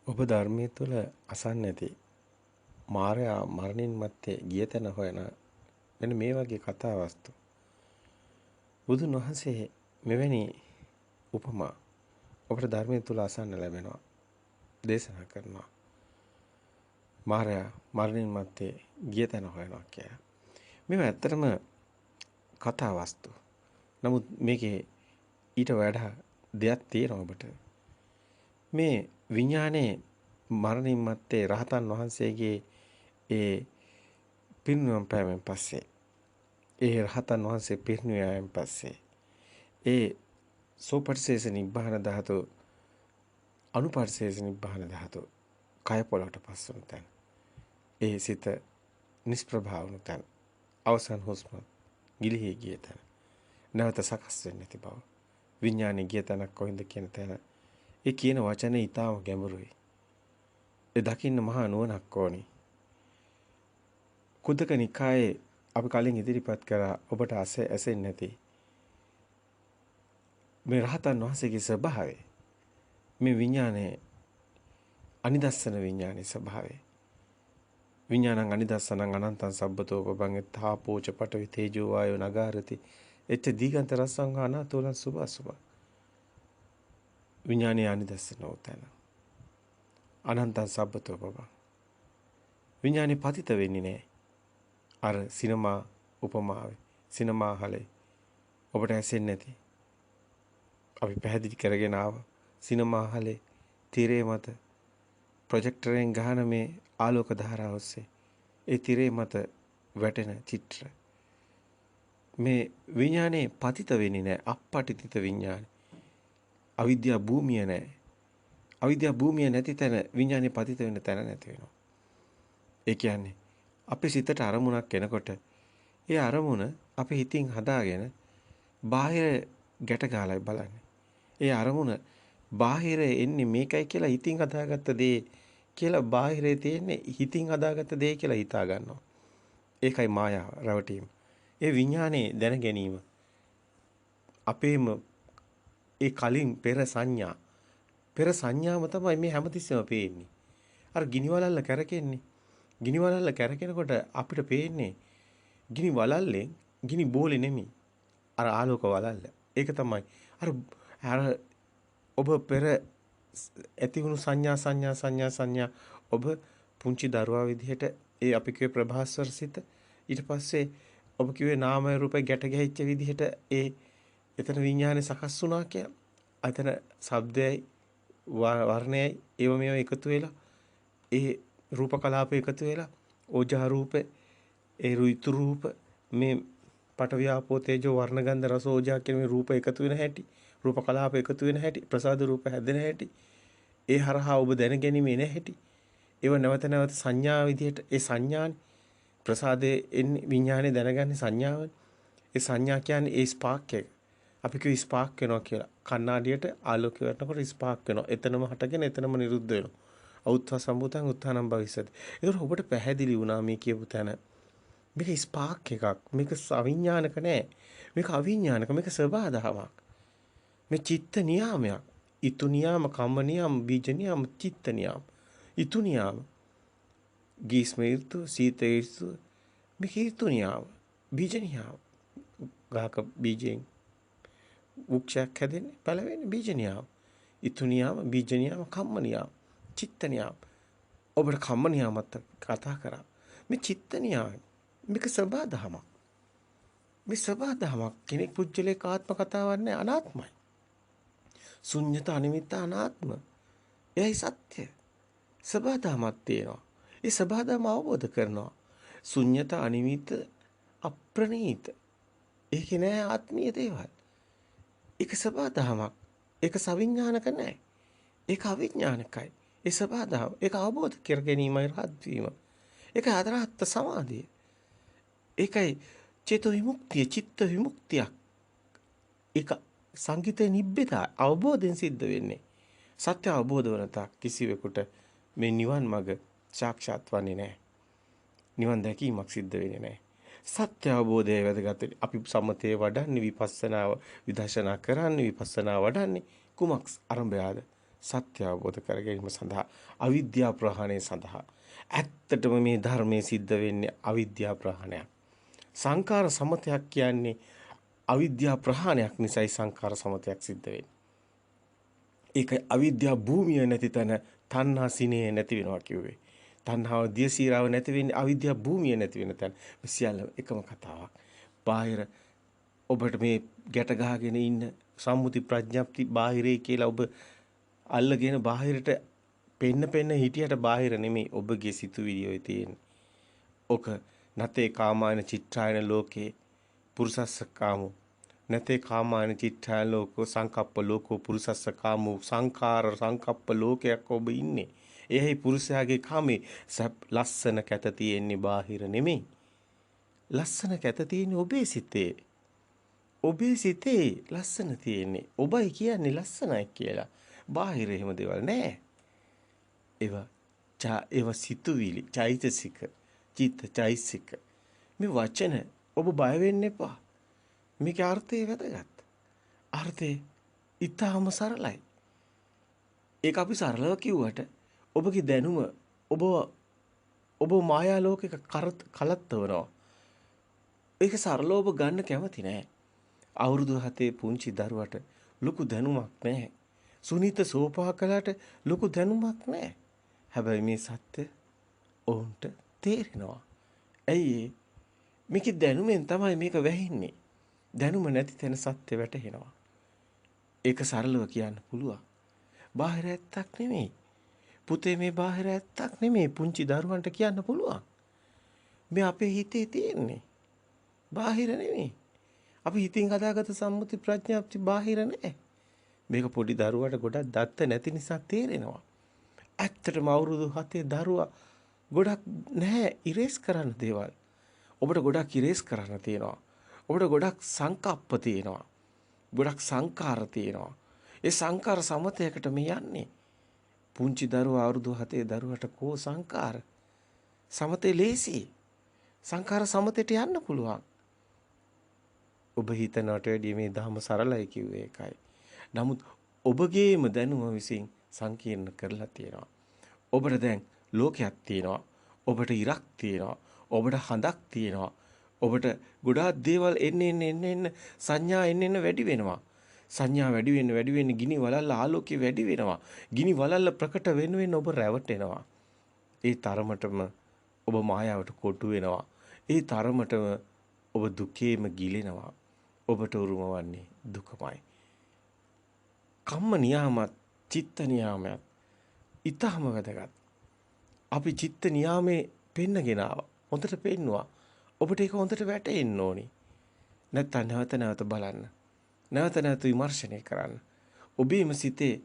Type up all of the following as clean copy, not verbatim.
ඔබ ධර්මයේ තුල අසන්නේ නැති මායя මරණින් මත්තේ ගිය තැන හොයන මෙන්න මේ වගේ කතා වස්තු බුදුන් වහන්සේ මෙවැනි උපමා ඔබට ධර්මයේ තුල අසන්න ලැබෙනවා දේශනා කරනවා මායя මරණින් මත්තේ ගිය තැන හොයනවා කියලා. මේවා ඇත්තටම කතා වස්තු. නමුත් මේකේ ඊට වඩා දෙයක් තියෙනවා ඔබට. මේ විඥානයේ මරණින් මත්තේ රහතන් වහන්සේගේ ඒ පිරිනිවන් පෑමෙන් පස්සේ ඒ රහතන් වහන්සේ පිරිනිවෑමෙන් පස්සේ ඒ සෝපටිශේෂ නිබ්බාන ධාතු අනුපටිශේෂ නිබ්බාන ධාතු කය පොළවට පස් වුණ තැන ඒ සිත නිෂ්ප්‍රභා වුණ තැන අවසන් හුස්ම ගිලිහි ගිය තැන නැවත සකස් වෙන්නේ නැති බව විඥානේ ගිය තැනක් කොහෙන්ද කියන තැන ඒ කියන වචනේ ඊටාම ගැඹුරුයි. ඒ දකින්න මහා නුවණක් ඕනි. කුද්දක නිකායේ අපි කලින් ඉදිරිපත් කරා ඔබට ඇසෙන්නේ නැති මේ රහතන් වහන්සේගේ ස්වභාවය මේ විඥානයේ අනිදස්සන විඥානයේ ස්වභාවය විඥානං අනිදස්සනං අනන්තං සබ්බතෝ පබං තාපෝච පඨවි තේජෝ වායෝ නගාරති එච්ච දීගන්ත රසං අනාතෝලං සුභසුභ විඥානයේ අනිදස්සන උතන අනන්තං සබ්බතෝ පබං විඥානේ පතිත වෙන්නේ නැහැ. අර සිනමා උපමාවේ සිනමා හලේ ඔබට ඇසෙන්නේ නැති අපි පැහැදිලි කරගෙන ආව සිනමා හලේ තිරේ මත ප්‍රොජෙක්ටරෙන් ගහන මේ ආලෝක ධාරාව ඔස්සේ ඒ තිරේ මත වැටෙන චිත්‍ර මේ විඥානේ පතිත වෙන්නේ නැහැ. අපපටිතිත විඥානේ අවිද්‍යා භූමිය නැහැ. අවිද්‍යා භූමිය නැති තැන විඥානේ පතිත වෙන්න තැන නැති වෙනවා. ඒ කියන්නේ අපේ සිතට අරමුණක් එනකොට ඒ අරමුණ අපේ හිතින් හදාගෙන බාහිර ගැට ගහලා බලන්නේ. ඒ අරමුණ බාහිර එන්නේ මේකයි කියලා හිතින් හදාගත්ත දේ කියලා බාහිරේ තියෙන්නේ හිතින් හදාගත්ත දේ කියලා හිතා ගන්නවා. ඒකයි මායාව රැවටීම. ඒ විඥානේ දැන ගැනීම. අපේම ඒ කලින් පෙර සංඥාම තමයි මේ හැමතිස්සෙම පේන්නේ. අර ගිනි වලල්ල කැරකෙන්නේ. ගිනි වලල්ල කැරකෙනකොට අපිට පේන්නේ ගිනි වලල්ලෙන් ගිනි බෝලේ නෙමෙයි. අර ආලෝක වලල්ල. ඒක තමයි. අර ඔබ පෙර ඇති වුණු සංඥා ඔබ පුංචි දරුවා විදිහට ඒ අපි කියේ ප්‍රභාස්වර සිත ඊට පස්සේ ඔබ කිව්වේ නාමය රූපය ගැට ගැහිච්ච විදිහට ඒ එතන විඥානේ සකස් වුණා කියලා. එතන ශබ්දයයි වර්ණයයි ඒව මේව එකතු වෙලා ඒ රූප කලාප එකතු වෙලා ඕජා රූපේ ඒ ඍතු රූප මේ පටවියාපෝ තේජෝ වර්ණ ගන්ධ රස ඕජා කියන මේ රූප එකතු වෙන හැටි රූප කලාප එකතු වෙන හැටි ප්‍රසාද රූප හැදෙන හැටි ඒ හරහා ඔබ දැනගැනීමේ නැ හැටි ඒව නැවත නැවත සංඥා විදිහට ඒ සංඥානේ ප්‍රසාදේ එන්නේ විඥානේ දැනගන්නේ සංඥාවනේ ඒ සංඥා කියන්නේ ඒ ස්පාර්ක් එක අපි කිව්ව ස්පාර්ක් වෙනවා කියලා කණ්ණාඩියට ආලෝකය වටනකොට ස්පාර්ක් වෙනවා එතනම හටගෙන එතනම නිරුද්ධ වෙනවා අවුත්වා සම්බුතං උත්තානම් භවිස්සති. ඒතකොට ඔබට පැහැදිලි වුණා මේ කියපු තැන. මේක ස්පාර්ක් එකක්. මේක අවිඥානික නෑ. මේක අවිඥානික. මේක සබාධාවක්. මේ චිත්ත නියාමයක්. ඊතු නියාම, කම්ම නියාම, බීජ නියාම, චිත්ත නියාම. ඊතු නියාම. ගීස්ම ඍතු, සීත ඍතු. මේක ඊතු නියාම. බීජ නියාම. ගාක බීජෙන් වෘක්ෂයක් හැදෙන්නේ පළවෙනි බීජ නියාම. ඊතු නියාම, බීජ නියාම, කම්ම නියාම. චිත්ත නියාම. ඔබට කම්ම නියාමත් කතා කරා. මේ චිත්ත නියාම මේක සබාධමයක්. මේ සබාධමයක් කෙනෙක් පුජ්‍යලේ ආත්ම කතාවක් නෑ අනාත්මයි. ශුන්්‍යත අනිමිත්ත අනාත්ම. එයි සත්‍ය. සබාධමයක් තියෙනවා. ඒ සබාධම අවබෝධ කරනවා. ශුන්්‍යත අනිමිත්ත අප්‍රණීත. ඒක නෑ ආත්මීය දේවල්. ඒක සබාධමයක්. ඒක සවිඥානික නෑ. ඒක අවිඥානිකයි. ඒ සබාධාව ඒක අවබෝධ කර ගැනීමයි රහත් වීම. ඒකයි අරහත් සමාධිය. ඒකයි චේතෝ විමුක්තිය, චිත්ත විමුක්තියක්. ඒක සංගීතේ නිබ්බිදා අවබෝධයෙන් සිද්ධ වෙන්නේ. සත්‍ය අවබෝධ වන තාක් කිසිවෙකුට මේ නිවන් මඟ සාක්ෂාත් වන්නේ නැහැ. නිවන් දැකීමක් සිද්ධ වෙන්නේ නැහැ. සත්‍ය අවබෝධය වැදගත්. අපි සමතේ වඩන්නේ විපස්සනාව විදර්ශනා කරන්නේ විපස්සනා වඩන්නේ කුමක් අරඹයාද? සත්‍ය අවබෝධ කර ගැනීම සඳහා අවිද්‍යා ප්‍රහාණය සඳහා ඇත්තටම මේ ධර්මයේ සිද්ධ වෙන්නේ අවිද්‍යා ප්‍රහාණයක්. සංඛාර සමතයක් කියන්නේ අවිද්‍යා ප්‍රහාණයක් නිසායි සංඛාර සමතයක් සිද්ධ වෙන්නේ. ඒක අවිද්‍යා භූමිය නැති තැන තණ්හා සිනේ නැති වෙනවා කිව්වේ. තණ්හාව දියසීරාව නැති වෙන්නේ අවිද්‍යා භූමිය නැති වෙන තැන. මේ සියල්ල එකම කතාවක්. බාහිර ඔබට මේ ගැට ගහගෙන ඉන්න සම්මුති ප්‍රඥප්ති බාහිරේ කියලා ඔබ අල්ලගෙන බාහිරට පෙන්න හිටියට බාහිර නෙමෙයි ඔබගේ සිතුවිලි ඔය තියෙන්නේ. ඔක නතේ කාමායන චිත්‍රායන ලෝකේ පුරුසස්ස කාමෝ නතේ කාමායන චිත්‍රායන ලෝකෝ සංකප්ප ලෝකෝ පුරුසස්ස කාමෝ සංඛාර සංකප්ප ලෝකයක් ඔබ ඉන්නේ. එහි පුරුෂයාගේ කාමේ ලස්සන කැත තියෙන්නේ බාහිර නෙමෙයි. ලස්සන කැත තියෙන්නේ ඔබේ සිතේ. ඔබේ සිතේ ලස්සන තියෙන්නේ. ඔබයි කියන්නේ ලස්සනයි කියලා. බාහිර එහෙම දේවල් නෑ. ඒවා සිතුවිලි, චෛතසික, චිත්ත චෛතසික. මේ වචන ඔබ බය වෙන්න එපා. මේකේ අර්ථය වැදගත්. අර්ථය ඊටාම සරලයි. ඒක අපි සරලව කිව්වට ඔබගේ දැනුම ඔබ මායා ලෝකයක කලත්තවනවා. ඒක සරලව ඔබ ගන්න කැමති නෑ. අවුරුදු 7 පුංචි දරුවට ලොකු දැනුමක් නැහැ. සුනීත සෝපාකලට ලොකු දැනුමක් නැහැ. හැබැයි මේ සත්‍ය ඔවුන්ට තේරෙනවා. ඇයි මේකේ දැනුමෙන් තමයි මේක වැහින්නේ. දැනුම නැති තැන සත්‍ය වැටහෙනවා. ඒක සරලව කියන්න පුළුවන්. බාහිර ඇත්තක් නෙමෙයි. පුතේ මේ බාහිර ඇත්තක් නෙමෙයි පුංචි දරුවන්ට කියන්න පුළුවන්. මේ අපේ හිතේ තියෙන්නේ. බාහිර නෙමෙයි. අපි හිතින් හදාගත්ත සම්මුති ප්‍රඥාප්ති බාහිර නෑ. මේක පොඩි දරුවට ගොඩක් දත්ත නැති නිසා තේරෙනවා. ඇත්තටම අවුරුදු 7 දරුවා ගොඩක් නැහැ ඉරේස් කරන්න දේවල්. ඔබට ගොඩක් ඉරේස් කරන්න තියෙනවා. ඔබට ගොඩක් සංකප්ප තියෙනවා. ගොඩක් සංකාර තියෙනවා. ඒ සංකාර සමතයකට මේ යන්නේ. පුංචි දරුවා අවුරුදු 7 දරුවට කෝ සංකාර සමතේ ලේසි. සංකාර සමතේට යන්න පුළුවන්. ඔබ හිතනට වැඩිය මේ ධර්ම සරලයි කිව්වේ ඒකයි. නමුත් ඔබගේම දැනුම විසින් සංකීර්ණ කරලා තියෙනවා. ඔබට දැන් ලෝකයක් තියෙනවා. ඔබට ඉරක් තියෙනවා. ඔබට හඳක් තියෙනවා. ඔබට ගොඩාක් දේවල් එන්න සංඥා එන්න වැඩි වෙනවා. සංඥා වැඩි වෙන්න ගිනි වලල්ල ආලෝකය වැඩි වෙනවා. ගිනි වලල්ල ප්‍රකට වෙන ඔබ රැවටෙනවා. ඒ තරමටම ඔබ මායාවට කොටු වෙනවා. ඒ තරමටම ඔබ දුකේම ගිලෙනවා. ඔබට උරුම වන්නේ දුකමයි. කම්ම නියාමත් චිත්ත නියාමයක් ඊටම වැදගත්. අපි චිත්ත නියාමේ පෙන්නගෙන ආවා. හොඳට පෙන්නවා. ඔබට ඒක හොඳට වැටෙන්න ඕනි. නැත්නම් නැවත බලන්න. නැවත විමර්ශනය කරන්න. ඔබේම සිතේ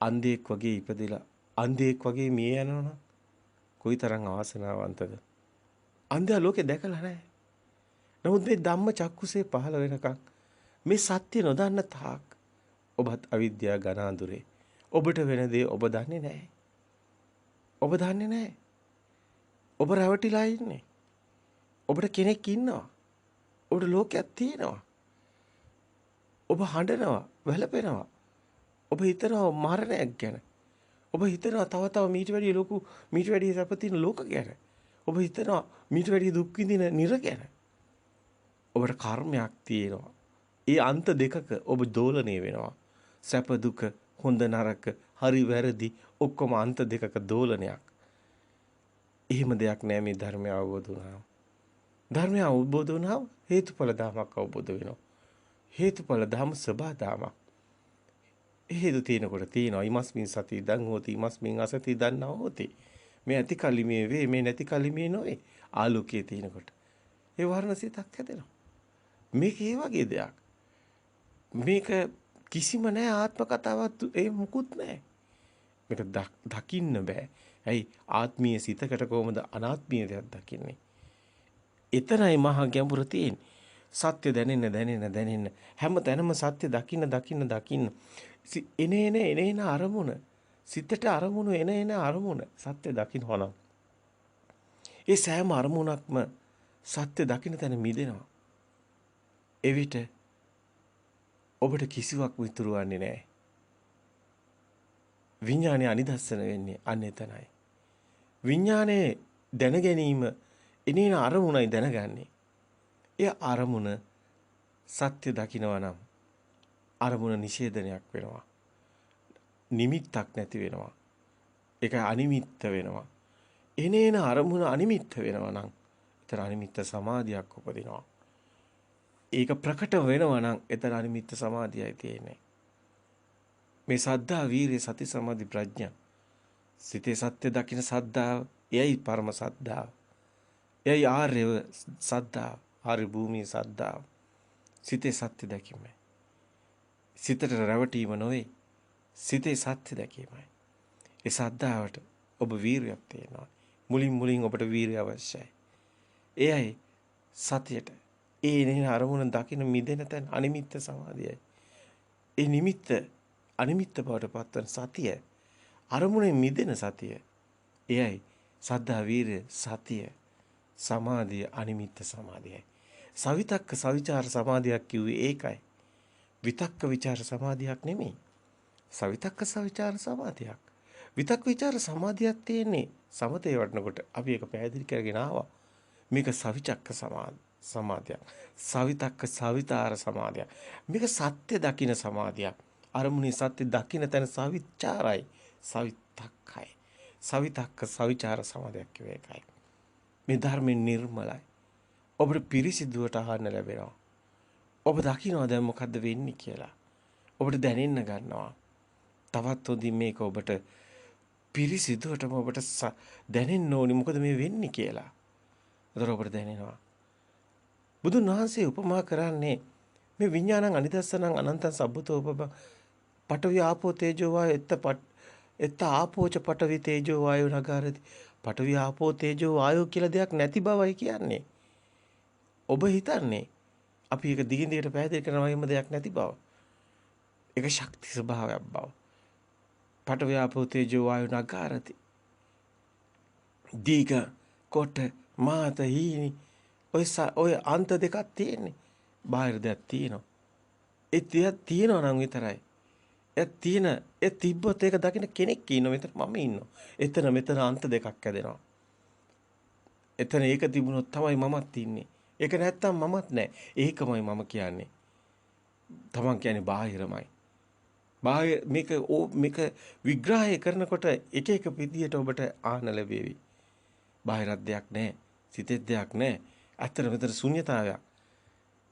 අන්ධයෙක් වගේ ඉපදෙලා අන්ධයෙක් වගේ මිය යනවනම් කොයිතරම් අවාසනාවන්තද? අන්ධයා ලෝකේ දැකලා නැහැ. නමුත් මේ ධම්ම චක්කුසේ පහළ වෙනකන් මේ සත්‍ය නොදන්න තාක් ඔබත් අවිද්‍යාව ඝන අඳුරේ. ඔබට වෙන දේ ඔබ දන්නේ නැහැ. ඔබ දන්නේ නැහැ. ඔබ රැවටිලා ඉන්නේ. ඔබට කෙනෙක් ඉන්නවා. ඔබට ලෝකයක් තියෙනවා. ඔබ හඬනවා, වැළපෙනවා. ඔබ හිතනවා මරණයක් ගැන. ඔබ හිතනවා තව මීට වැඩිය ලොකු මීට වැඩිය සැපතින ලෝක ගැන. ඔබ හිතනවා මීට වැඩිය දුක් විඳින නිර ගැන. ඔබට කර්මයක් තියෙනවා. ඒ අන්ත දෙකක ඔබ දෝලණය වෙනවා. සැප දුක, හොඳ නරක, හරි වැරදි ඔක්කොම අන්ත දෙකක දෝලනයක්. එහෙම දෙයක් නෑ මේ ධර්මය අවබෝධ වුණාම. ධර්මය අවබෝධ වුණාම හේතුඵල ධමයක් අවබෝධ වෙනවා. හේතුඵල ධම සබා ධමයක්. හේතු තියෙනකොට තියෙනවා. ීමස්මින් සති ඉදං හෝති ීමස්මින් අසති ඉදන්නා හෝති. මේ ඇති කලි මේ වේ මේ නැති කලි මේ නොවේ. ආලෝකයේ තියෙනකොට. ඒ වර්ණ සිතක් හැදෙනවා. මේක ඒ වගේ දෙයක්. මේක කිසිම නෑ ආත්ම කතාවක් ඒ මුකුත් නෑ. මේක දකින්න බෑ. ඇයි ආත්මීය සිතකට කොහොමද අනාත්මීය දෙයක් දකින්නේ? එතරයි මහා ගැඹුර තියෙන්නේ. සත්‍ය දැනෙන්න හැම තැනම සත්‍ය දකින්න එනේන අරමුණ සිතට අරමුණු එන අරමුණ සත්‍ය දකින්නවා නම් ඒ සෑම අරමුණක්ම සත්‍ය දකින්න තැන මිදෙනවා. එවිට ඔබට කිසිවක් විතුරු වන්නේ නැහැ. විඥානේ අනිදස්සන වෙන්නේ අන්න එතනයි. විඥානේ දැන ගැනීම එනේන අරමුණයි දැනගන්නේ. ඒ අරමුණ සත්‍ය දකිනවා නම් අරමුණ නිෂේධනයක් වෙනවා. නිමිත්තක් නැති වෙනවා. ඒක අනිමිත්ත වෙනවා. එනේන අරමුණ අනිමිත්ත වෙනවා නම් එතන අනිමිත්ත සමාධියක් උපදිනවා. ඒක ප්‍රකට වෙනවා නම් එතන අනිමිත්ත සමාධියයි තියෙන්නේ. මේ සද්ධා වීරිය සති සමාධි ප්‍රඥා සිතේ සත්‍ය දකින්න සද්ධාව එයයි පරම සද්ධාව. එයයි ආර්ය සද්ධාව. ආර්ය භූමියේ සද්ධාව. සිතේ සත්‍ය දැකීමයි. සිතට රැවටීම නොවේ. සිතේ සත්‍ය දැකීමයි. ඒ සද්ධාවට ඔබ වීරියක් තියෙනවා. මුලින් ඔබට වීරිය අවශ්‍යයි. එයයි සතියට. ඒ නේ අරමුණ දකින්න මිදෙන තැන අනිමිත්ත සමාධියයි. ඒ නිමිත්ත අනිමිත්ත බවට පත්වන සතිය අරමුණේ මිදෙන සතිය. එයයි සද්ධා වීරිය සතිය සමාධිය අනිමිත්ත සමාධියයි. සවිතක්ක සවිචාර සමාධියක් කිව්වේ ඒකයි. විතක්ක ਵਿਚාර සමාධියක් නෙමෙයි. සවිතක්ක සවිචාර සමාධියක්. විතක්ක ਵਿਚාර සමාධියක් තියෙන්නේ සමතේ වඩනකොට අපි ඒක පැහැදිලි කරගෙන ආවා. මේක සවිචක්ක සමාධියක්. සවිතක්ක සවිතාර සමාධියක්. මේක සත්‍ය දකින්න සමාධියක්. අරමුණේ සත්‍ය දකින්න තැන සවිචාරයි. සවිතක්කයි. සවිතක්ක සවිචාර සමාධියක් කියවේ ඒකයි. මේ ධර්මයෙන් නිර්මලයි. ඔබට පිරිසිදුවට අහන්න ලැබෙනවා. ඔබ දකිනවා දැන් මොකද්ද වෙන්නේ කියලා. ඔබට දැනෙන්න ගන්නවා. තවත් හොඳින් මේක ඔබට පිරිසිදුවටම ඔබට දැනෙන්න ඕනි මොකද මේ වෙන්නේ කියලා. ඒතර ඔබට දැනෙනවා. බුදුන් වහන්සේ උපමා කරන්නේ මේ විඥානං අනිදස්සනං අනන්තං සබ්බතෝ උපම පඨවි ආපෝ තේජෝ වායෝ එත්ත ආපෝච පඨවි තේජෝ වායෝ නගාරති. පඨවි ආපෝ තේජෝ වායෝ කියලා දෙයක් නැති බවයි කියන්නේ. ඔබ හිතන්නේ අපි ඒක දිගින් දිගට පැහැදිලි කරනවා එහෙම දෙයක් නැති බව. ඒක ශක්ති ස්වභාවයක් බව. පඨවි ආපෝ තේජෝ වායෝ නගාරති. දීග කොට මාත හීනි ඔය අන්ත දෙකක් තියෙන්නේ. බාහිර දෙයක් තියෙනවා. ඒ දෙයක් තියෙනවා නම් විතරයි. ඒ තිබ්බොත් ඒක දකින්න කෙනෙක් ඉන්නවා. මෙතන මම ඉන්නවා. එතන මෙතන අන්ත දෙකක් ඇදෙනවා. එතන ඒක තිබුණොත් තමයි මමත් ඉන්නේ. ඒක නැත්තම් මමත් නැහැ. ඒකමයි මම කියන්නේ. තමන් කියන්නේ බාහිරමයි. මේක විග්‍රහය කරනකොට එක එක විදියට ඔබට ආහන ලැබෙවි. බාහිරත් දෙයක් නැහැ. සිතෙත් දෙයක් නැහැ. අතර මෙතන ශුන්‍යතාවයක්.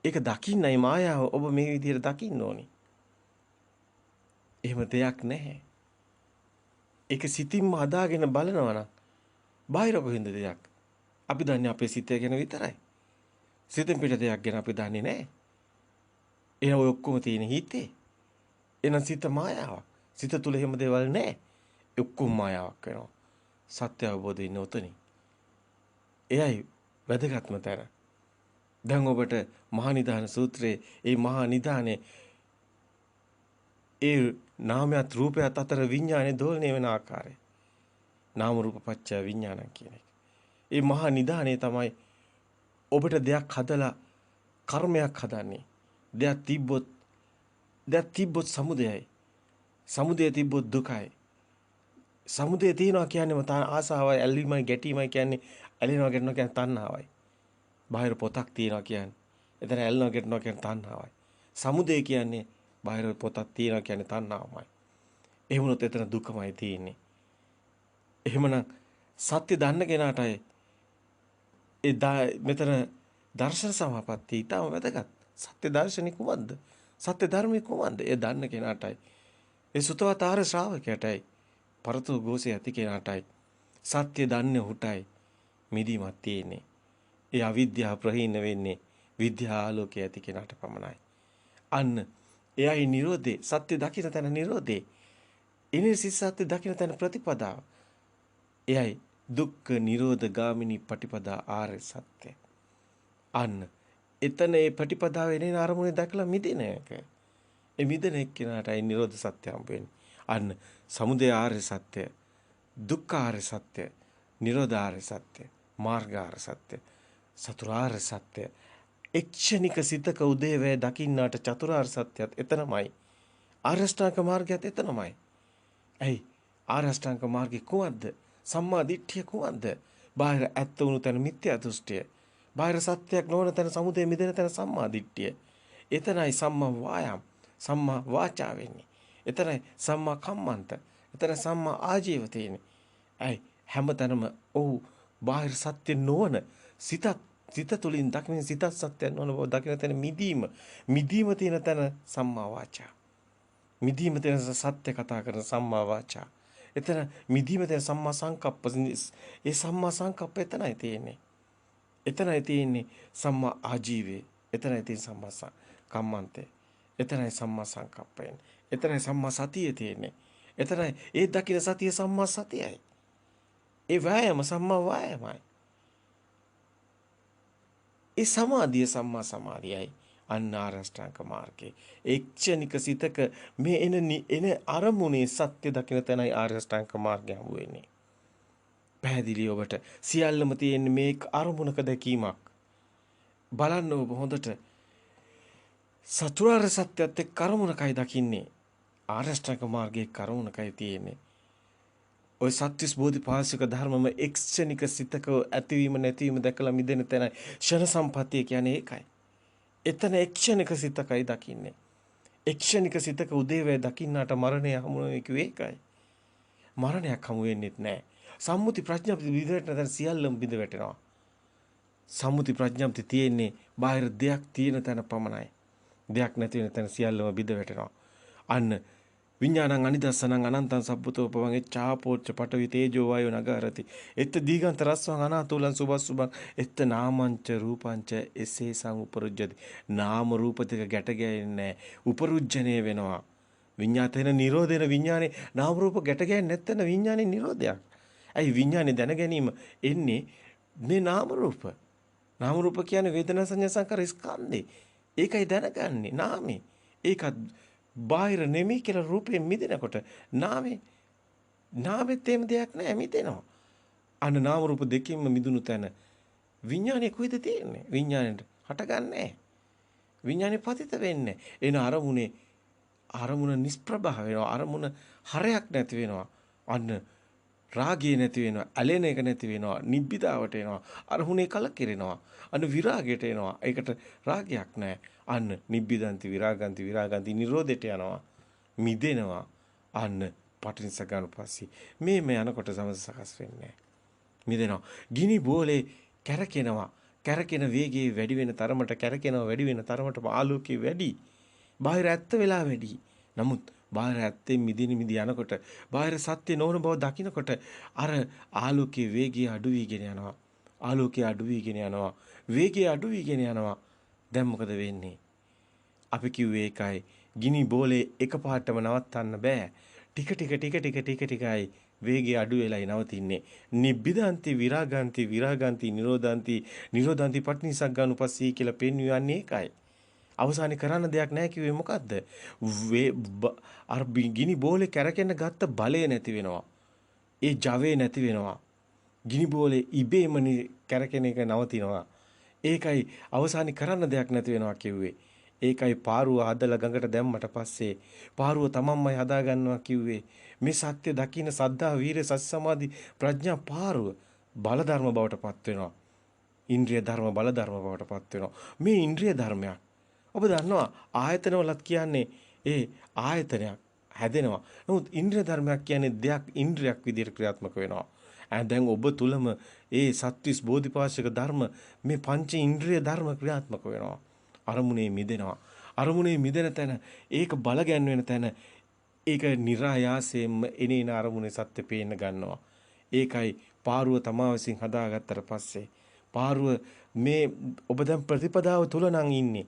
ඒක දකින්නයි මායාව ඔබ මේ විදියට දකින්න ඕනි. එහෙම දෙයක් නැහැ. ඒක සිතින්ම හදාගෙන බලනවා නම් බාහිර කොහෙන්ද දෙයක්? අපි දන්නේ අපේ සිතේ ගැන විතරයි. සිතෙන් පිට දෙයක් ගැන අපි දන්නේ නැහැ. ඒ ඔය ඔක්කොම තියෙන හිතේ. එන සිත මායාවක්. සිත තුල එහෙම දේවල් නැහැ. ඒ ඔක්කොම මායාවක් වෙනවා. සත්‍ය අවබෝධය ඉන්නේ උතනින්. එයයි වැදගත්ම තැන. දැන් ඔබට මහා නිදාන සූත්‍රයේ මේ මහා නිදානේ ඒ නාමයත් රූපයත් අතර විඥානේ දෝලණය වෙන ආකාරය. නාම රූප පත්‍ය විඥානං කියන එක. මේ මහා නිදානේ තමයි ඔබට දෙයක් හදලා කර්මයක් හදන්නේ. දෙයක් තිබ්බොත් සමුදයයි. සමුදය තිබ්බොත් දුකයි. සමුදය තියනවා කියන්නේ මත ආසාවයි ඇල්වීමයි ගැටීමයි කියන්නේ ඇලෙනවා ගැටෙනවා කියන්නේ තණ්හාවයි. බාහිර පොතක් තියනවා කියන්නේ එතන ඇලෙනවා ගැටෙනවා කියන්නේ තණ්හාවයි. සමුදය කියන්නේ බාහිර පොතක් තියනවා කියන්නේ තණ්හාවමයි. එහෙම වුණොත් එතන දුකමයි තියෙන්නේ. එහෙමනම් සත්‍ය දන්න කෙනාටයි මෙතන දර්ශන සමාපatti ඊටම වැදගත්. සත්‍ය දර්ශනික කුමක්ද? සත්‍ය ධර්මික කුමක්ද? ඒ දන්න කෙනාටයි. ඒ සුතවත් ආර්ය ශ්‍රාවකයාටයි. පරතු ගෝසේ ඇති කෙනාටයි. සත්‍ය දන්නේ හුටයි. මිදීමක් තියෙන්නේ. ඒ අවිද්‍යාව ප්‍රහීන වෙන්නේ විද්‍යා ආලෝකයේ ඇති කෙනාට පමණයි. අන්න එයයි නිරෝධේ. සත්‍ය දකින්න තැන නිරෝධේ. ඉනේ සත්‍ය දකින්න තැන ප්‍රතිපදාව. එයයි දුක්ඛ නිරෝධ ගාමිනී පටිපදා ආර්ය සත්‍ය. අන්න එතන ඒ ප්‍රතිපදාවේ එන අරමුණේ දැකලා මිදෙන එක. ඒ මිදෙන එක්කෙනාටයි නිරෝධ සත්‍ය හම්බ වෙන්නේ. අන්න සමුදය ආර්ය සත්‍ය, දුක්ඛ ආර්ය සත්‍ය, නිරෝධ ආර්ය සත්‍ය, මාර්ග ආර්ය සත්‍ය, චතුරාර්ය සත්‍ය. එක්ෂණික සිතක උදේවැය දකින්නාට චතුරාර්ය සත්‍යයත් එතනමයි. ආර්ය ශ්‍රාණක මාර්ගයත් එතනමයි. ඇයි? ආරෂ්ඨාංග මාර්ගේ කුමක්ද? සම්මා දිට්ඨිය කුමක්ද? බාහිර ඇත්ත වුණු තැන මිත්‍යා දෘෂ්ටිය. බාහිර සත්‍යයක් නොවන තැන සමුදය මිදෙන තැන සම්මා දිට්ඨිය. එතනයි සම්මා වායාම, සම්මා වාචා වෙන්නේ. එතනයි සම්මා කම්මන්ත. එතන සම්මා ආජීව තියෙන්නේ. ඇයි හැමතැනම ඔව් බාහිර සත්‍ය නොවන සිත තුළින් දකින්න සිතත් සත්‍යයක් නොවන බව දකින්න තැන මිදීම තියෙන තැන සම්මා වාචා. මිදීම තියෙන සත්‍ය කතා කරන සම්මා වාචා. එතන මිදීම තියෙන සම්මා සංකප්ප. ඒ සම්මා සංකප්ප එතනයි තියෙන්නේ. එතනයි තියෙන්නේ සම්මා ආජීවය. එතනයි තියෙන සම්මා කම්මන්තේ. එතනයි සම්මා සංකප්පය. එතනයි සම්මා සතිය තියෙන්නේ. එතනයි ඒ දකින්න සතිය සම්මා සතියයි. ඒ වෑයම සම්මා වායමයි. ඒ සමාධිය සම්මා සමාධියයි. අන්න ආරෂ්ඨාංග මාර්ගයේ එක්ෂණික සිතක මේ එන අරමුණේ සත්‍ය දකින්න තැනයි ආරෂ්ඨාංග මාර්ගය හමු වෙන්නේ. පැහැදිලි ඔබට සියල්ලම තියෙන්නේ මේ අරමුණක දැකීමක්. බලන්න ඔබ හොඳට සතරාර්ය සත්‍යයත් එක්ක අරමුණකයි දකින්නේ. ආරෂ්ඨාංග මාර්ගයේ කරුණකයි තියෙන්නේ. ඔය සත්‍විස් බෝධිපාශික ධර්මම එක්ෂණික සිතක ඇතිවීම නැතිවීම දැකලා මිදෙන තැනයි ෂණ සම්පත්තිය කියන්නේ ඒකයි. එතන එක්ෂණික සිතකයි දකින්නේ. එක්ෂණික සිතක උදේවැය දකින්නාට මරණය හමු වෙන්නේ කිව්වේ ඒකයි. මරණයක් හමු වෙන්නේත් නැහැ. සම්මුති ප්‍රඥාප්ති විදිහට නැතර සියල්ලම බිඳ වැටෙනවා. සම්මුති ප්‍රඥාප්ති තියෙන්නේ බාහිර දෙයක් තියෙන තැන පමණයි. දෙයක් නැති වෙන තැන සියල්ලම බිඳ වැටෙනවා. අන්න විඥානං අනිදස්සනං අනන්තං සබ්බතෝ පවං එච්ඡාපෝච්ච පඨවි තේජෝ වායෝ නගරති එත් දීගන්ත රස්සං අනාතුලං සුබස්සුබං එත් නාමංච රූපංච එසේ සංඋපරුජ්ජති. නාම රූප දෙක ගැට ගැහෙන්නේ උපරුජ්ජණය වෙනවා. විඤ්ඤාතේන නිරෝධේන විඥානේ නාම රූප ගැට ගැහෙන්නේ නැත්නම් විඥානේ නිරෝධයක්. ඇයි විඥානේ දැන ගැනීම එන්නේ මේ නාම රූප. නාම රූප කියන්නේ වේදනා සංඥා සංකාර ස්කන්ධේ. ඒකයි දැනගන්නේ නාමේ. ඒකත් බාහිර නෙමෙයි කියලා රූපයෙන් මිදෙනකොට නාමෙත් එහෙම දෙයක් නැහැ මිදෙනවා. අන්න නාම රූප දෙකෙන්ම මිදුණු තැන විඥානේ කොහෙද තියෙන්නේ? විඥාණයට හටගන්නේ නැහැ. විඥානේ පතිත වෙන්නේ. එන අරමුණ නිෂ්ප්‍රභා වෙනවා. අරමුණ හරයක් නැති වෙනවා. අන්න රාගය නැති වෙනවා. ඇලෙන එක නැති වෙනවා. නිබ්බිදාවට එනවා. අරමුණේ කලකිරෙනවා. අන්න විරාගයට එනවා. ඒකට රාගයක් නැහැ. අන්න නිබ්බිදන්ති විරාගන්ති නිරෝධයට යනවා. මිදෙනවා. අන්න පටිනිසග්ගානුපස්සී. මේ යනකොට සමස සකස් වෙන්නේ මිදෙනවා. ගිනි බෝලේ කැරකෙනවා. කැරකෙන වේගය වැඩි වෙන තරමට කැරකෙනවා වැඩි වෙන තරමට ආලෝකය වැඩි. බාහිර ඇත්ත වෙලා වැඩි. නමුත් බාහිර ඇත්තෙන් මිදින යනකොට බාහිර සත්‍ය නොවන බව දකිනකොට අර ආලෝකයේ වේගය අඩු වීගෙන යනවා. ආලෝකය අඩු වීගෙන යනවා. වේගය අඩු වීගෙන යනවා. දැන් මොකද වෙන්නේ? අපි කිව්වේ ඒකයි. ගිනි බෝලේ එකපාරටම නවත්තන්න බෑ. ටිකයි වේගය අඩු වෙලයි නවතින්නේ. නිබ්බිදාන්ති විරාගන්ති නිරෝධන්ති පටිනිසග්ගානුපස්සී කියලා පෙන්වන්නේ ඒකයි. අවසානයේ කරන්න දෙයක් නැහැ කිව්වේ මොකද්ද? අර ගිනි බෝලේ කැරකෙන්න ගත්ත බලය නැති වෙනවා. ඒ ජවය නැති වෙනවා. ගිනි බෝලේ ඉබේම කැරකෙන එක නවතිනවා. ඒකයි අවසානයේ කරන්න දෙයක් නැති වෙනවා කිව්වේ. ඒකයි පාරුව හදලා ගඟට දැම්මට පස්සේ පාරුව තමන්මයි හදා ගන්නවා කිව්වේ. මේ සත්‍ය දකින්න සද්ධා වීරිය සති සමාධි ප්‍රඥා පාරුව බල ධර්ම බවට පත් වෙනවා. ඉන්ද්‍රිය ධර්ම බල ධර්ම බවට පත් වෙනවා. මේ ඉන්ද්‍රිය ධර්මයක්. ඔබ දන්නවා ආයතනවලත් කියන්නේ ඒ ආයතනයක් හැදෙනවා. නමුත් ඉන්ද්‍රිය ධර්මයක් කියන්නේ දෙයක් ඉන්ද්‍රියක් විදිහට ක්‍රියාත්මක වෙනවා. දැන් ඔබ තුලම ඒ සත්‍විස් බෝධිපාශික ධර්ම මේ පංච ඉන්ද්‍රිය ධර්ම ක්‍රියාත්මක වෙනවා. අරමුණේ මිදෙනවා. අරමුණේ මිදෙන තැන ඒක බල ගැන්වෙන තැන ඒක નિરાයාසයෙන්ම එනේන අරමුණේ සත්‍ය පේන්න ගන්නවා. ඒකයි පාරුව තමා විසින් හදාගත්තට පස්සේ පාරුව මේ ඔබ දැන් ප්‍රතිපදාව තුල නම් ඉන්නේ.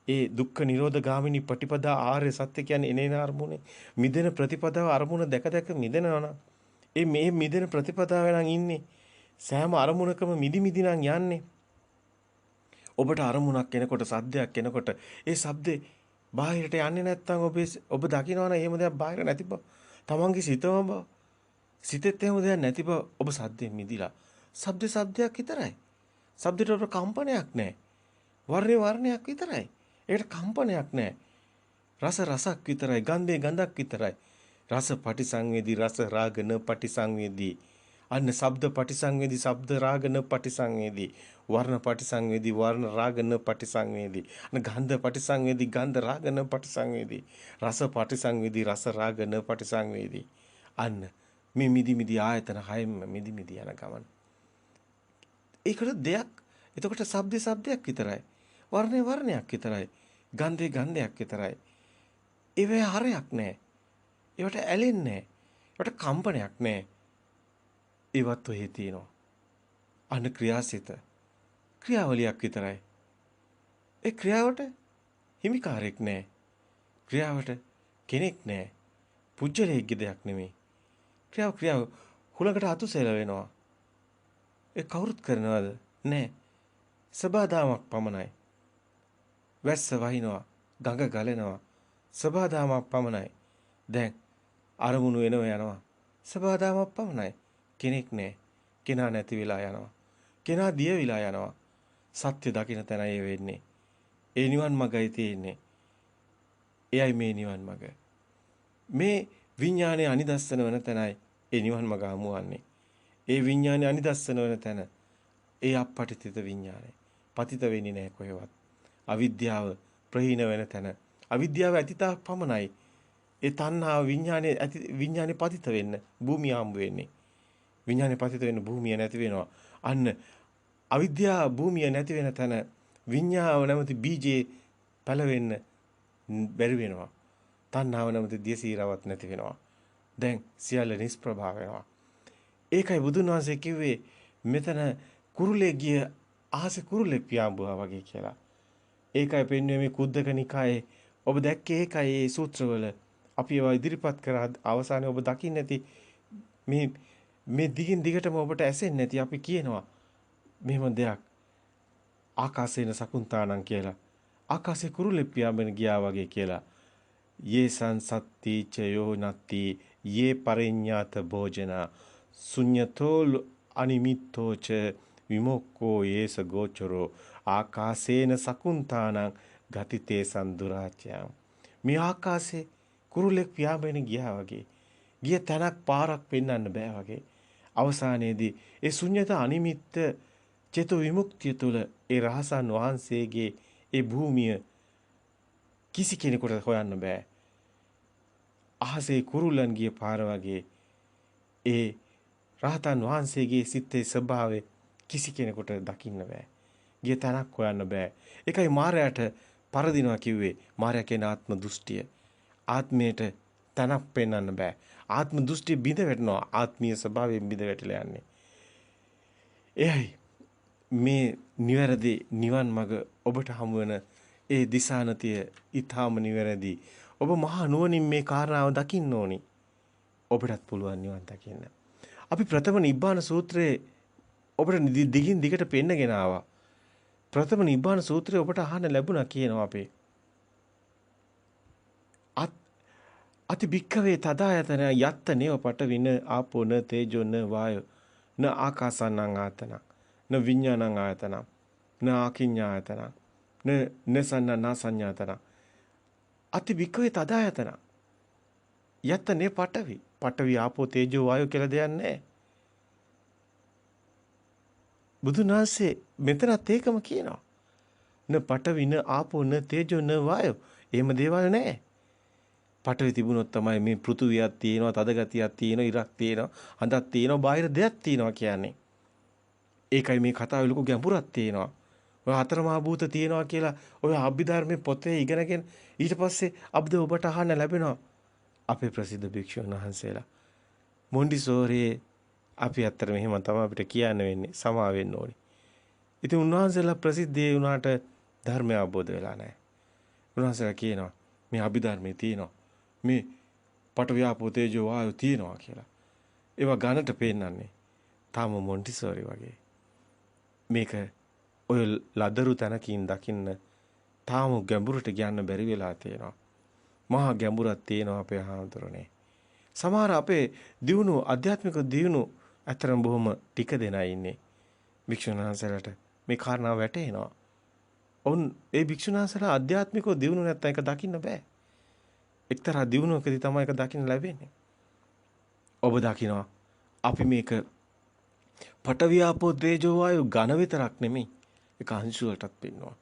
ඒ දුක්ඛ නිරෝධ ගාමිනී පටිපදා ආර්ය සත්‍ය කියන්නේ එනේන අරමුණේ මිදෙන ප්‍රතිපදාව අරමුණ දැක මිදෙනවා. මේ මිදෙන ප්‍රතිපදාව නම් ඉන්නේ. සෑම අරමුණකම මිදි නම් යන්නේ. ඔබට අරමුණක් එනකොට සද්දයක් එනකොට ඒ සද්දේ බාහිරට යන්නේ නැත්නම් ඔබ දකිනවනේ එහෙම දෙයක් බාහිර නැති බව. තමන්ගේ සිතම බව. සිතෙත් එහෙම දෙයක් නැති බව ඔබ සද්දෙන් මිදිලා. සද්දයක් විතරයි. සද්දේට ඔබ කම්පනයක් නැහැ. වර්ණයක් විතරයි. ඒකට කම්පනයක් නැහැ. රසක් විතරයි. ගන්ධයක් විතරයි. රස පටිසංවේදී රස රාග න පටිසංවේදී. අන්න ශබ්ද පටිසංවේදී ශබ්ද රාග න පටිසංවේදී. වර්ණ පටිසංවේදී වර්ණ රාග න පටිසංවේදී. අන්න ගන්ධ පටිසංවේදී ගන්ධ රාග න පටිසංවේදී. රස පටිසංවේදී රස රාග න පටිසංවේදී. අන්න මේ මිදි ආයතන හයෙම මිදි යන ගමන. ඒකට දෙයක්. එතකොට ශබ්දයක් විතරයි. වර්ණයක් විතරයි. ගන්ධයක් විතරයි. ඒවේ හරයක් නැහැ. ඒවට ඇලෙන්නේ නැහැ. ඒවට කම්පනයක් නැහැ. ඒවත් ඔහේ තියෙනවා. අන්න ක්‍රියාසිත. ක්‍රියාවලියක් විතරයි. ඒ ක්‍රියාවට හිමිකාරයක් නැහැ. ක්‍රියාවට කෙනෙක් නැහැ. පුජ්‍යලයේගේ දෙයක් නෙමෙයි. ක්‍රියාව හුලකට අතු සෙලවෙනවා. ඒ කවුරුත් කරනවද? නැහැ. සබාදාමක් පමණයි. වැස්ස වහිනවා. ගඟ ගලනවා. සබාදාමක් පමණයි. දැන් අරමුණු එනවා යනවා. සබාදාමක් පමණයි. කෙනෙක් නැහැ. කෙනා නැති වෙලා යනවා. කෙනා දිය විලා යනවා. සත්‍ය දකින්න තැනයි වෙන්නේ. ඒ නිවන් මගයි තියෙන්නේ. එයයි මේ නිවන් මග. මේ විඥානයේ අනිදස්සන වෙන තැනයි ඒ නිවන් මග හමුවන්නේ. ඒ විඥානයේ අනිදස්සන වෙන තැන ඒ අපපටිතිත විඥානය. පතිත වෙන්නේ නැහැ කොහෙවත්. අවිද්‍යාව ප්‍රහීන වෙන තැන. අවිද්‍යාව ඇතිතාවක් පමණයි. ඒ තණ්හාව විඥානේ පතිත වෙන්න භූමිය හම්බ වෙන්නේ. විඥානේ පතිත වෙන්න භූමිය නැති වෙනවා. අන්න අවිද්‍යාව භූමිය නැති වෙන තැන විඥාව නැමැති බීජේ පැලවෙන්න බැරි වෙනවා. තණ්හාව නැමැති දියසීරාවක් නැති වෙනවා. දැන් සියල්ල නිෂ්ප්‍රභා වෙනවා. ඒකයි බුදුන් වහන්සේ කිව්වේ මෙතන කුරුලේ ගිය අහසේ කුරුලෙක් පියාඹුවා වගේ කියලා. ඒකයි පෙන්වන්නේ මේ කුද්දක නිකායේ ඔබ දැක්කේ ඒකයි මේ සූත්‍රවල අපි ඒවා ඉදිරිපත් කරා අවසානයේ ඔබ දකින්න ඇති මේ දිගින් දිගටම ඔබට ඇසෙන්නේ නැති අපි කියනවා මෙහෙම දෙයක් ආකාශේන සකුන්තානං කියලා. ආකාශේ කුරුලෙක් පියාඹන ගියා වගේ කියලා. යේ සංසත්ති චයෝ නත්ති යේ පරිඤ්ඤාත භෝජන ශුඤ්ඤතෝ අනිමිත්තෝ ච විමුක්ඛෝ යේස ගෝචරෝ ආකාශේන සකුන්තානං ගතිතේ සම්දුරාචයං. මේ ආකාශේ කුරුලෙක් පියාඹන ගියා වගේ. ගිය තැනක් පාරක් පෙන්වන්න බෑ වගේ. අවසානයේදී ඒ ශුඤ්ඤත අනිමිත්ත චේතු විමුක්තිය තුළ ඒ රහසන් වහන්සේගේ ඒ භූමිය කිසි කෙනෙකුට හොයන්න බෑ. අහසේ කුරුල්ලන් ගිය පාර වගේ ඒ රහතන් වහන්සේගේ සිතේ ස්වභාවය කිසි කෙනෙකුට දකින්න බෑ. ගිය තැනක් හොයන්න බෑ. ඒකයි මායයට පරදිනවා කිව්වේ. මායя කියන ආත්ම දෘෂ්ටිය. ආත්මයට තැනක් පෙන්වන්න බෑ. ආත්ම දෘෂ්ටිය බිඳ වැටෙනවා. ආත්මීය ස්වභාවයෙන් බිඳ වැටිලා යන්නේ. එයයි මේ නිවැරදි නිවන් මඟ ඔබට හමු වෙන ඒ දිසානතිය ඊටාම නිවැරදි. ඔබ මහා නුවණින් මේ කාරණාව දකින්න ඕනි. ඔබටත් පුළුවන් නිවන් දකින්න. අපි ප්‍රථම නිබ්බාන සූත්‍රයේ ඔබට දිගින් දිගට පෙන්නගෙන ආවා. ප්‍රථම නිබ්බාන සූත්‍රය ඔබට අහන්න ලැබුණා කියනවා අපේ. අති භික්ඛවේ තදායතන යත්ත නේව පටවින ආපෝ න තේජෝ න වායෝ න ආකාසානං ආතන න විඥානං ආයතන න ආකින්ඥායතන න සන්න සංඥාතන අති භික්ඛවේ තදායතන යත්ත නේ පටවි ආපෝ තේජෝ වායෝ කියලා දෙයක් නැහැ. බුදුන් වහන්සේ මෙතනත් ඒකම කියනවා. න පටවි න ආපෝ න තේජෝ න වායෝ. එහෙම දේවල් නැහැ. පටවි තිබුණොත් තමයි මේ පෘථුවියක් තියෙනවා, තද ගතියක් තියෙනවා, ඉරක් තියෙනවා, හඳක් තියෙනවා, බාහිර දෙයක් තියෙනවා කියන්නේ. ඒකයි මේ කතාවේ ලොකු ගැඹුරක් තියෙනවා. ඔය හතරමහා භූත තියෙනවා කියලා ඔය අභිධර්මයේ පොතේ ඉගෙනගෙන ඊට පස්සේ අබ්ද ඔබට අහන්න ලැබෙනවා. අපේ ප්‍රසිද්ධ භික්ෂුන් වහන්සේලා මොන්ඩිසෝරියේ අපි අතර මෙහෙම තමයි අපිට කියන්න වෙන්නේ. සමා වෙන්න ඕනේ. ඉතින් උන්වහන්සේලා ප්‍රසිද්ධ වුණාට ධර්මය අවබෝධ වෙලා නැහැ. උන්වහන්සේලා කියනවා මේ අභිධර්මයේ තියෙනවා. මේ පටවියාපෝ තේජෝ වායෝ තියෙනවා කියලා. ඒවා ගණට පෙන්නන්නේ. තාම මොන්ටිසෝරි වගේ. මේක ඔය ලදරු තැනකින් දකින්න තාම ගැඹුරට යන්න බැරි වෙලා තියෙනවා. මහා ගැඹුරක් තියෙනවා අපේ හාමුදුරනේ. සමහර අපේ දියුණු ආධ්‍යාත්මික දියුණු අතරම බොහොම ටික දෙනා ඉන්නේ. භික්ෂුන් වහන්සේලාට මේ කාරණාව වැටහෙනවා. ඔවුන් ඒ භික්ෂුන් වහන්සේලා ආධ්‍යාත්මිකව දියුණු නැත්නම් ඒක දකින්න බෑ. එක්තරා දියුණුවකදී තමයි ඒක දකින්න ලැබෙන්නේ. ඔබ දකිනවා අපි මේක පඨවි ආපෝ තේජෝ වායු ඝන විතරක් නෙමෙයි. ඒක අංශු වලටත් පෙන්වනවා.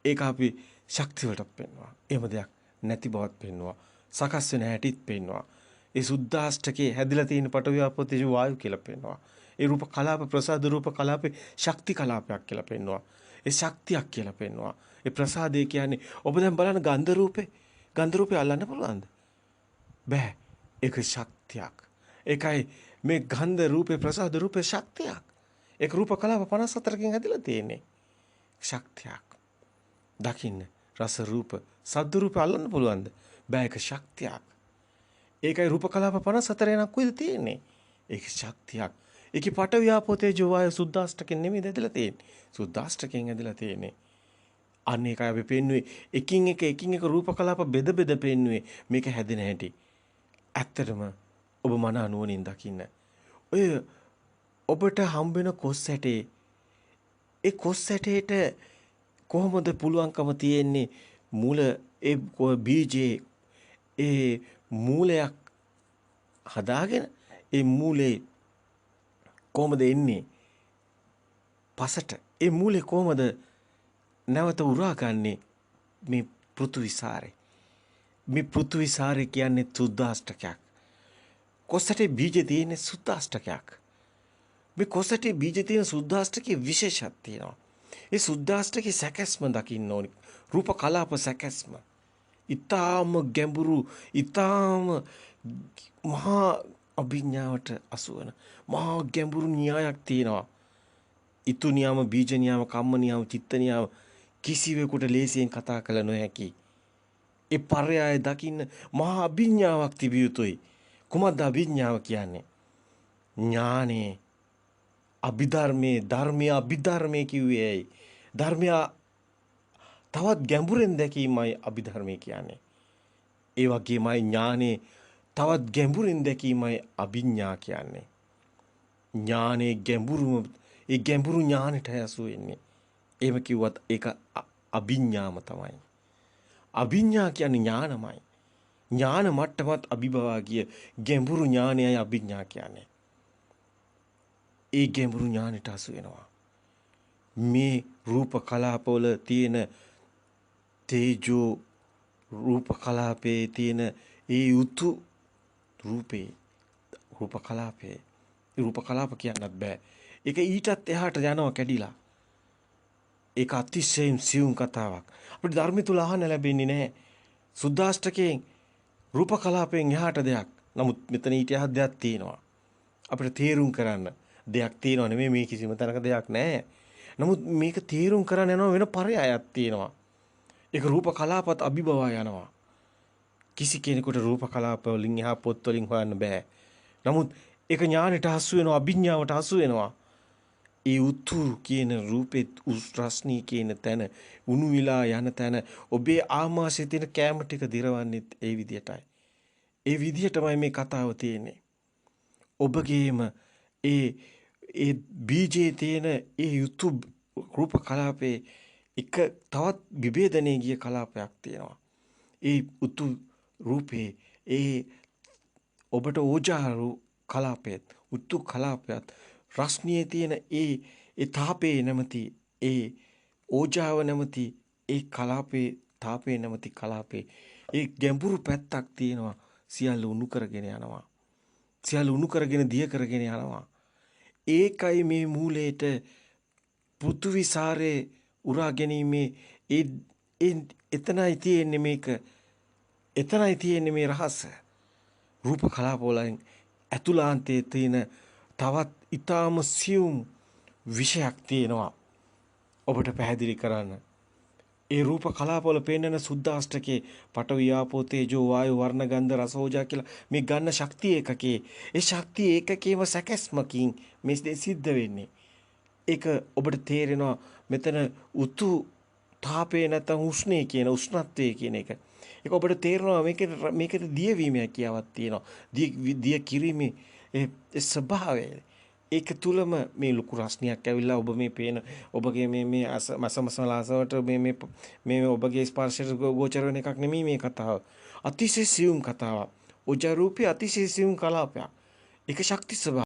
ඒක අපි ශක්ති වලටත් පෙන්වනවා. එහෙම දෙයක් නැති බවත් පෙන්වනවා. සකස් වෙන හැටිත් පෙන්වනවා. ඒ සුද්ධාෂ්ටකේ හැදිලා තියෙන පඨවි ආපෝ තේජෝ වායු කියලා පෙන්වනවා. ඒ රූප කලාප ප්‍රසාද රූප කලාපේ ශක්ති කලාපයක් කියලා පෙන්වනවා. ඒ ශක්තියක් කියලා පෙන්වනවා. ඒ ප්‍රසාදේ කියන්නේ ඔබ දැන් බලන්න ගන්ධ රූපේ. ගන්ධ රූපේ අල්ලන්න පුළුවන්ද? බෑ. ඒක ශක්තියක්. ඒකයි මේ ගන්ධ රූපේ ප්‍රසාද රූපේ ශක්තියක්. ඒක රූප කලාප 54කින් හැදිලා තියෙන්නේ. ශක්තියක්. දකින්න රස රූප සද්ද රූප අල්ලන්න පුළුවන්ද? බෑ ඒක ශක්තියක්. ඒකයි රූප කලාප 54 නක් කොයිද තියෙන්නේ? ඒක ශක්තියක්. ඒකේ පඨවි ආපෝ තේජෝ වායු සුද්ධාෂ්ටකෙන් නෙමෙයි හැදිලා තියෙන්නේ. සුද්ධාෂ්ටකෙන් හැදිලා තියෙන්නේ. අන්න ඒකයි අපි පෙන්නුවේ එකින් එක රූප කලාප බෙද බෙද පෙන්නුවේ මේක හැදෙන හැටි. ඇත්තටම ඔබ මන අනුවණින් දකින්න. ඔය ඔබට හම්බෙන කොස් ඇටේ ඒ කොස් ඇටේට කොහොමද පුළුවන්කම තියෙන්නේ මූල ඒ බීජේ ඒ මූලයක් හදාගෙන ඒ මූලේ කොහොමද එන්නේ පසට ඒ මූලේ කොහොමද නැවත උරාගන්නේ මේ පෘථුවිසාරේ මේ පෘථුවිසාරේ කියන්නේ සුද්ධාෂ්ටකයක් කොසටේ බීජ තියෙන සුද්ධාෂ්ටකයක් මේ කොසටේ බීජ තියෙන සුද්ධාෂ්ටකයේ විශේෂයක් තියෙනවා ඒ සුද්ධාෂ්ටකයේ සැකස්ම දකින්න ඕනි රූප කලාප සැකස්ම ඊටාම ගැඹුරු ඊටාම මහා අභිඥාවට අසුවන මහා ගැඹුරු න්‍යායක් තියෙනවා ඊතු නියම බීජ නියම කම්ම නියම චිත්ත නියම කිසිවෙකුට ලේසියෙන් කතා කළ නොහැකි ඒ පරයය දකින්න මහා අභිඥාවක් තිබිය යුතුයි කුමක්ද අභිඥාව කියන්නේ ඥානේ අභිධර්මයේ ධර්මය අභිධර්මයේ කිව්වේ ධර්මය තවත් ගැඹුරෙන් දැකීමයි අභිධර්මයේ කියන්නේ ඒ වගේමයි ඥානේ තවත් ගැඹුරින් දැකීමයි අභිඥා කියන්නේ ඥානේ ගැඹුරුම ඒ ගැඹුරු ඥානෙට ඇසු වෙන්නේ එහෙම කිව්වත් ඒක අභිඥාම තමයි අභිඥා කියන්නේ ඥානමයි ඥාන මට්ටමත් අභිභවා ගිය ගැඹුරු ඥානයයි අභිඥා කියන්නේ ඒ ගැඹුරු ඥානෙට අසු වෙනවා මේ රූප කලාපවල තියෙන තේජෝ රූප කලාපයේ තියෙන ඒ උතු රූපේ රූප කලාපේ රූප කලාප කියන්නත් බෑ ඒක ඊටත් එහාට යනවා කැඩිලා ඒක අතිශයින් සියුම් කතාවක් අපිට ධර්මය තුල අහන්න ලැබෙන්නේ නැහැ සුද්ධාෂ්ටකයෙන් රූප කලාපයෙන් එහාට දෙයක් නමුත් මෙතන ඊට එහාට දෙයක් තියෙනවා අපිට තේරුම් කරන්න දෙයක් තියෙනවා නෙමෙයි මේ කිසිම තැනක දෙයක් නැහැ නමුත් මේක තේරුම් කරන්න යනවා වෙන පරයයක් තියෙනවා ඒක රූප කලාපත් අභිභවා යනවා කිසි කෙනෙකුට රූප කලාප වලින් එහා පොත් වලින් හොයන්න බෑ නමුත් ඒක ඥානෙට හසු වෙනවා අභිඥාවට හසු වෙනවා ඒ උතුරු කියන රූපෙත් රස්නී කියන තැන උණු විලා යන තැන ඔබේ ආමාශයේ තියෙන කැම ටික දිරවන්නේ ඒ විදියටයි ඒ විදියටමයි මේ කතාව තියෙන්නේ ඔබගේම ඒ බීජයේ තියෙන ඒ යුතු රූප කලාපේ එක තවත් විභේදනයේ ගිය කලාපයක් තියෙනවා ඒ උතු රූපේ ඒ ඔබට ඕජාරු කලාපයත් උතු කලාපයත් රස්නියේ තියෙන ඒ තාපේ නැමැති ඒ ඕජාව නැමැති ඒ කලාපේ තාපේ නැමැති කලාපේ ඒ ගැඹුරු පැත්තක් තියෙනවා සියල්ල උණු කරගෙන යනවා සියල්ල උණු කරගෙන දිය කරගෙන යනවා ඒකයි මේ මූලයට පෘථුවිසාරේ උරා ගැනීමේ ඒ එතනයි තියෙන්නේ මේක එතනයි තියෙන්නේ මේ රහස රූප කලාප වලින් අතුලාන්තයේ තියෙන තවත් ඊටාම සියුම් විෂයක් තියෙනවා ඔබට පැහැදිලි කරන්න ඒ රූප කලාප වල පෙන්වන සුද්ධාෂ්ටකේ පඨවි ආපෝ තේජෝ වායු වර්ණ ගන්ධ රස ඕජා කියලා මේ ගන්න ශක්තිය ඒකකේ ඒ ශක්තිය ඒකකේම සැකස්මකින් මේ සිද්ධ වෙන්නේ ඒක ඔබට තේරෙනවා මෙතන උතු තාපේ නැත්නම් උෂ්ණේ කියන උෂ්ණත්වයේ කියන එක ඒක ඔබට තේරෙනවා මේකේ දියවීමක් කියාවක් තියෙනවා දිය කිරීමේ ඒ ස්වභාවය ඒක තුලම මේ ලුකු රස්නියක් ඇවිල්ලා ඔබ මේ පේන ඔබගේ මේ මසමසලාසවට මේ ඔබගේ ස්පර්ශයට ගෝචර වෙන එකක් නෙමෙයි මේ කතාව. අතිශය සියුම් කතාවක්. ඔජරූපී අතිශය සියුම් කලාපයක්. ඒක ශක්ති ස්වභාවය.